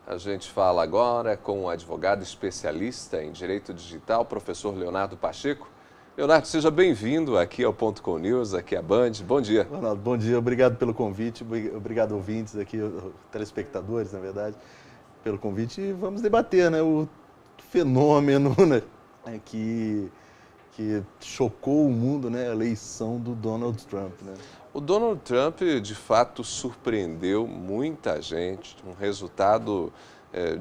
A gente fala agora com o advogado especialista em direito digital, professor Leonardo Pacheco. Leonardo, seja bem-vindo aqui ao Ponto Com News, aqui à Band. Bom dia. Ronaldo, bom dia. Obrigado pelo convite. Obrigado, ouvintes aqui, telespectadores, na verdade, pelo convite. E vamos debater, né, o fenômeno, né, que chocou o mundo, né, a eleição do Donald Trump, né? O Donald Trump, de fato, surpreendeu muita gente, um resultado,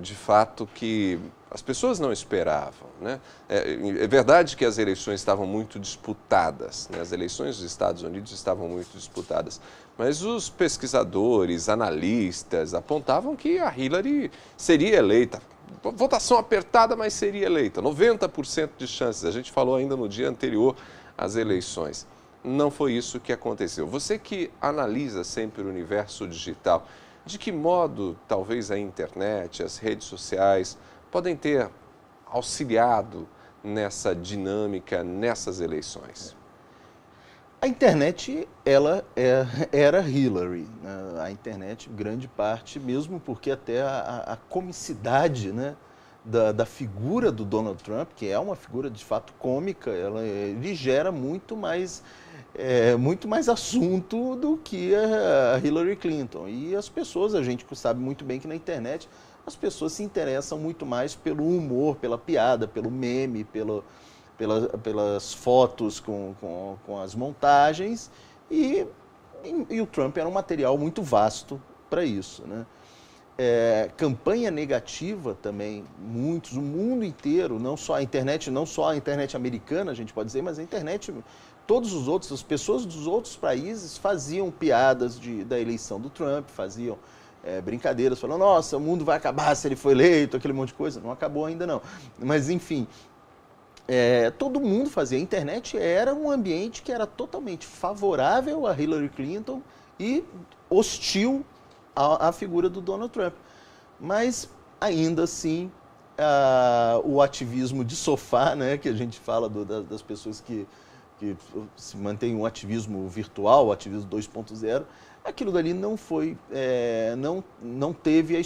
de fato, que as pessoas não esperavam, né? É verdade que as eleições estavam muito disputadas, né? As eleições dos Estados Unidos estavam muito disputadas, mas os pesquisadores, analistas, apontavam que a Hillary seria eleita. Votação apertada, mas seria eleita. 90% de chances. A gente falou ainda no dia anterior às eleições. Não foi isso que aconteceu. Você que analisa sempre o universo digital, de que modo talvez a internet, as redes sociais podem ter auxiliado nessa dinâmica, nessas eleições? A internet, ela era Hillary, né? A internet, grande parte, mesmo porque até a comicidade, né, da figura do Donald Trump, que é uma figura de fato cômica, ele gera muito mais assunto do que a Hillary Clinton. E as pessoas, a gente sabe muito bem que na internet, as pessoas se interessam muito mais pelo humor, pela piada, pelo meme, pelas fotos com as montagens, e o Trump era um material muito vasto para isso, né? Campanha negativa também, muitos, o mundo inteiro, não só a internet americana, a gente pode dizer, mas a internet, todos os outros, as pessoas dos outros países faziam piadas da eleição do Trump, faziam brincadeiras, falando, nossa, o mundo vai acabar se ele for eleito, aquele monte de coisa. Não acabou ainda não, mas enfim, todo mundo fazia. A internet era um ambiente que era totalmente favorável a Hillary Clinton e hostil à figura do Donald Trump. Mas, ainda assim, o ativismo de sofá, né, que a gente fala das pessoas que se mantém um ativismo virtual, o ativismo 2.0, aquilo dali não foi, não teve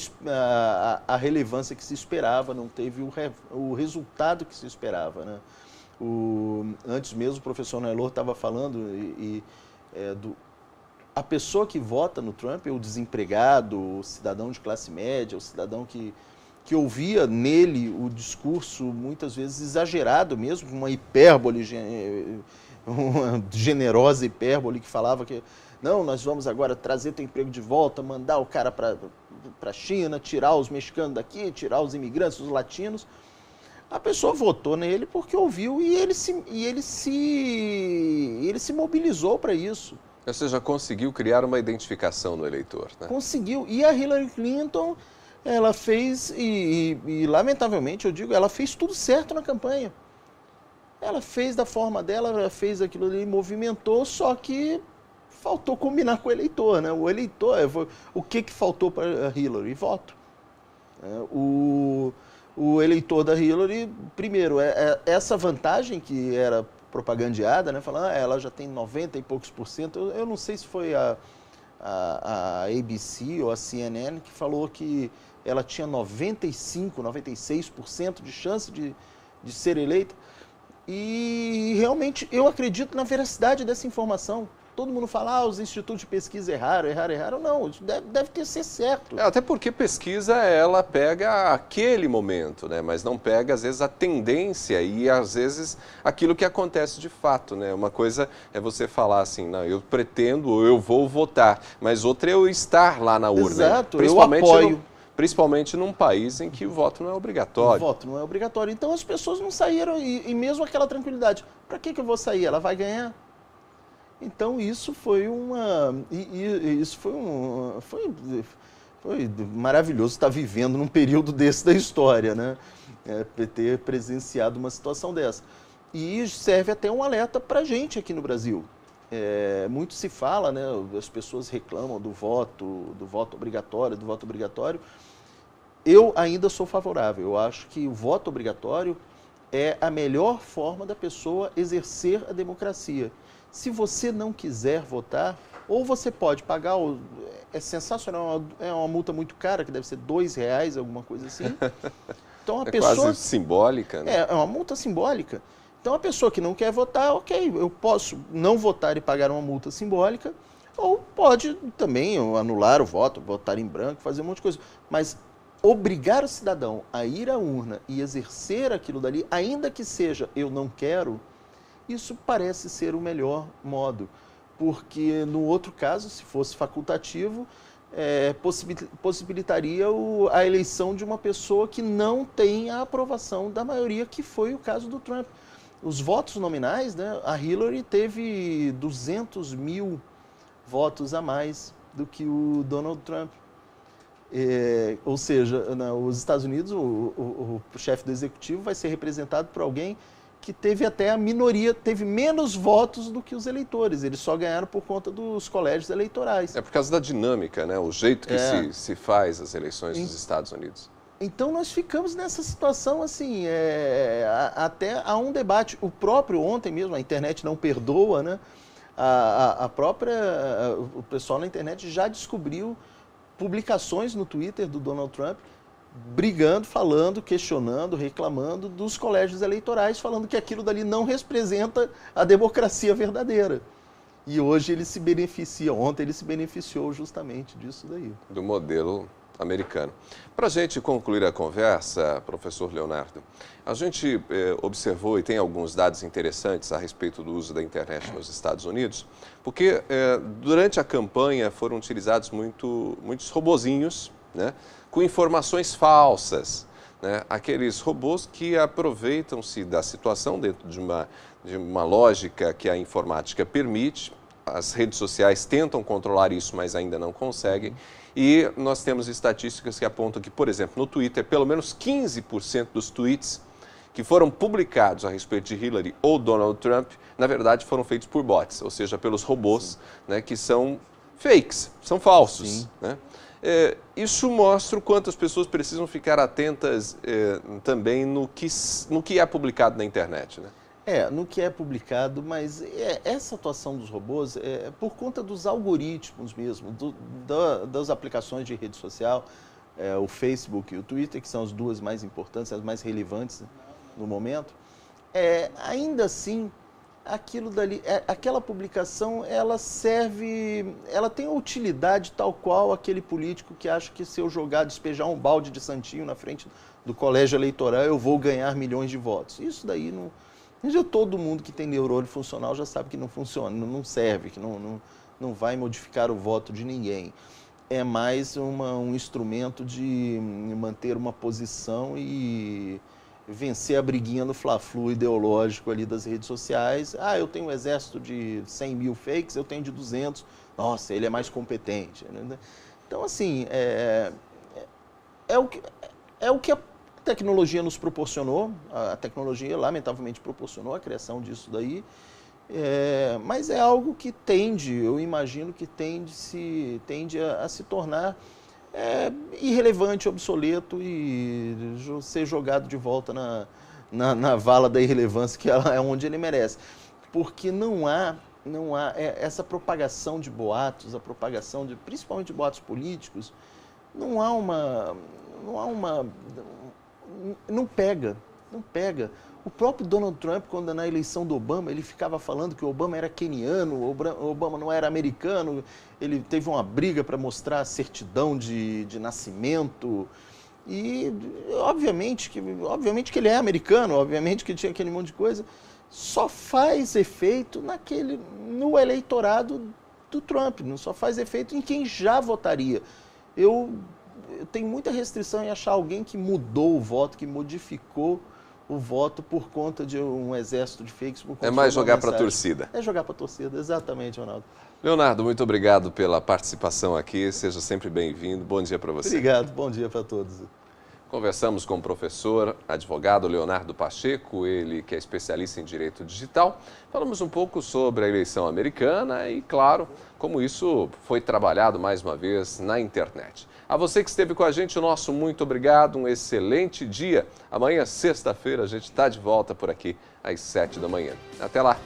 a relevância que se esperava, não teve o resultado que se esperava, né? Antes mesmo o professor Nailor estava falando a pessoa que vota no Trump, o desempregado, o cidadão de classe média, o cidadão que ouvia nele o discurso muitas vezes exagerado mesmo, uma hipérbole, uma generosa hipérbole que falava que não, nós vamos agora trazer teu emprego de volta, mandar o cara para a China, tirar os mexicanos daqui, tirar os imigrantes, os latinos. A pessoa votou nele porque ouviu e ele se mobilizou para isso. Ou seja, conseguiu criar uma identificação no eleitor, né? Conseguiu. E a Hillary Clinton, ela fez, e lamentavelmente eu digo, ela fez tudo certo na campanha. Ela fez da forma dela, ela fez aquilo ali, movimentou, só que faltou combinar com o eleitor, né? O eleitor, o que faltou para a Hillary? Voto. O eleitor da Hillary, primeiro, essa vantagem que era propagandeada, né? Falando, ela já tem 90 e poucos %. Eu não sei se foi a ABC ou a CNN que falou que ela tinha 95, 96% de chance de ser eleita. E realmente eu acredito na veracidade dessa informação. Todo mundo fala, os institutos de pesquisa erraram. Não, isso deve ter sido certo. Até porque pesquisa, ela pega aquele momento, né? Mas não pega, às vezes, a tendência e, às vezes, aquilo que acontece de fato, né? Uma coisa é você falar assim, não, eu pretendo ou eu vou votar, mas outra é eu estar lá na urna. Exato, eu apoio. Principalmente num país em que o voto não é obrigatório. O voto não é obrigatório. Então, as pessoas não saíram, e mesmo aquela tranquilidade, para que eu vou sair? Ela vai ganhar? Então isso foi foi maravilhoso estar vivendo num período desse da história, né? Ter presenciado uma situação dessa. E serve até um alerta para a gente aqui no Brasil. Muito se fala, né? As pessoas reclamam do voto obrigatório. Eu ainda sou favorável. Eu acho que o voto obrigatório é a melhor forma da pessoa exercer a democracia. Se você não quiser votar, Ou você pode pagar, é sensacional, é uma multa muito cara, que deve ser R$2, alguma coisa assim. Então, a pessoa, quase simbólica, né? É uma multa simbólica. Então, a pessoa que não quer votar, ok, eu posso não votar e pagar uma multa simbólica, ou pode também anular o voto, votar em branco, fazer um monte de coisa. Mas obrigar o cidadão a ir à urna e exercer aquilo dali, ainda que seja eu não quero, isso parece ser o melhor modo. Porque, no outro caso, se fosse facultativo, possibilitaria a eleição de uma pessoa que não tem a aprovação da maioria, que foi o caso do Trump. Os votos nominais, né, a Hillary teve 200 mil votos a mais do que o Donald Trump. Ou seja, os Estados Unidos, o chefe do executivo vai ser representado por alguém que teve até a minoria, teve menos votos do que os eleitores. Eles só ganharam por conta dos colégios eleitorais. É por causa da dinâmica, né? O jeito que se faz as eleições dos Estados Unidos. Então nós ficamos nessa situação assim, até há um debate. O próprio ontem mesmo, a internet não perdoa, né? O pessoal na internet já descobriu publicações no Twitter do Donald Trump brigando, falando, questionando, reclamando dos colégios eleitorais, falando que aquilo dali não representa a democracia verdadeira. E hoje ele se beneficia, ontem ele se beneficiou justamente disso daí. Do modelo americano. Para a gente concluir a conversa, professor Leonardo, a gente observou e tem alguns dados interessantes a respeito do uso da internet nos Estados Unidos, porque durante a campanha foram utilizados muitos robozinhos, né, com informações falsas, né, aqueles robôs que aproveitam-se da situação dentro de uma lógica que a informática permite. As redes sociais tentam controlar isso, mas ainda não conseguem. E nós temos estatísticas que apontam que, por exemplo, no Twitter, pelo menos 15% dos tweets que foram publicados a respeito de Hillary ou Donald Trump, na verdade, foram feitos por bots, ou seja, pelos robôs, né, que são fakes, são falsos. Né? Isso mostra o quanto as pessoas precisam ficar atentas também no que é publicado na internet, né? No que é publicado, mas essa atuação dos robôs é por conta dos algoritmos mesmo, das aplicações de rede social, o Facebook e o Twitter, que são as duas mais importantes, as mais relevantes no momento. Ainda assim, aquilo dali, aquela publicação, ela tem a utilidade tal qual aquele político que acha que se eu despejar um balde de santinho na frente do colégio eleitoral, eu vou ganhar milhões de votos. Isso daí não... Todo mundo que tem neurônio funcional já sabe que não funciona, não serve, que não vai modificar o voto de ninguém. É mais um instrumento de manter uma posição e vencer a briguinha no fla-flu ideológico ali das redes sociais. Eu tenho um exército de 100 mil fakes, eu tenho de 200. Nossa, ele é mais competente. Então, assim, é o que a tecnologia nos proporcionou. A tecnologia, lamentavelmente, proporcionou a criação disso daí. Mas é algo que eu imagino que tende a se tornar irrelevante, obsoleto e ser jogado de volta na vala da irrelevância, que é onde ele merece. Porque não há essa propagação de boatos, principalmente de boatos políticos, não pega. O próprio Donald Trump, quando na eleição do Obama, ele ficava falando que o Obama era queniano, o Obama não era americano, ele teve uma briga para mostrar a certidão de nascimento. E, obviamente que ele é americano, obviamente que tinha aquele monte de coisa, só faz efeito no eleitorado do Trump, não só faz efeito em quem já votaria. Eu tenho muita restrição em achar alguém que mudou o voto, que modificou o voto por conta de um exército de fakes. É mais jogar para a torcida. É jogar para a torcida, exatamente, Ronaldo. Leonardo, muito obrigado pela participação aqui, seja sempre bem-vindo. Bom dia para você. Obrigado, bom dia para todos. Conversamos com o professor, advogado Leonardo Pacheco, ele que é especialista em direito digital. Falamos um pouco sobre a eleição americana e, claro, como isso foi trabalhado mais uma vez na internet. A você que esteve com a gente, o nosso muito obrigado, um excelente dia. Amanhã, sexta-feira, a gente está de volta por aqui às 7 da manhã. Até lá!